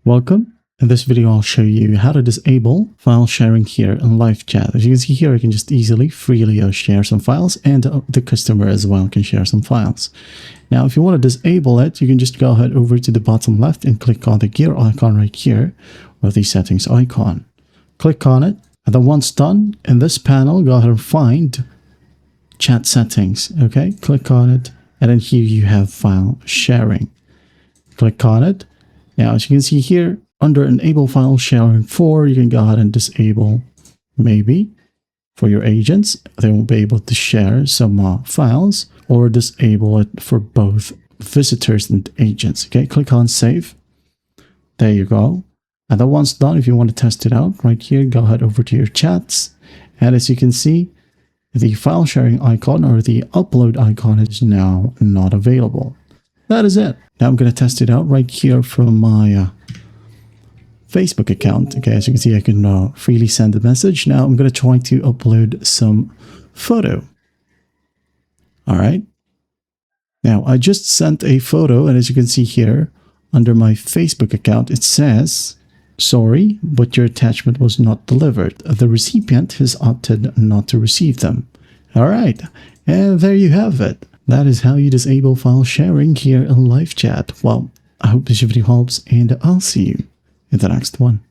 Welcome. In this video, I'll show you how to disable file sharing here in LiveChat. As you can see here, I can just easily, freely share some files, and the customer as well can share some files. Now, if you want to disable it, you can just go ahead over to the bottom left and click on the gear icon right here with the settings icon. Click on it, and then once done, in this panel, go ahead and find chat settings. Okay, click on it, and then here you have file sharing. Click on it. Now, as you can see here, under Enable File Sharing for, you can go ahead and disable maybe for your agents. They won't be able to share some files, or disable it for both visitors and agents. Okay, click on Save. There you go. And then once done, if you want to test it out right here, go ahead over to your chats. And as you can see, the file sharing icon or the upload icon is now not available. That is it. Now I'm going to test it out right here from my Facebook account. Okay, as you can see, I can freely send a message. Now I'm going to try to upload some photo. All right. Now I just sent a photo, and as you can see here, under my Facebook account, it says, "Sorry, but your attachment was not delivered. The recipient has opted not to receive them." All right. And there you have it. That is how you disable file sharing here in LiveChat. Well, I hope this video helps, and I'll see you in the next one.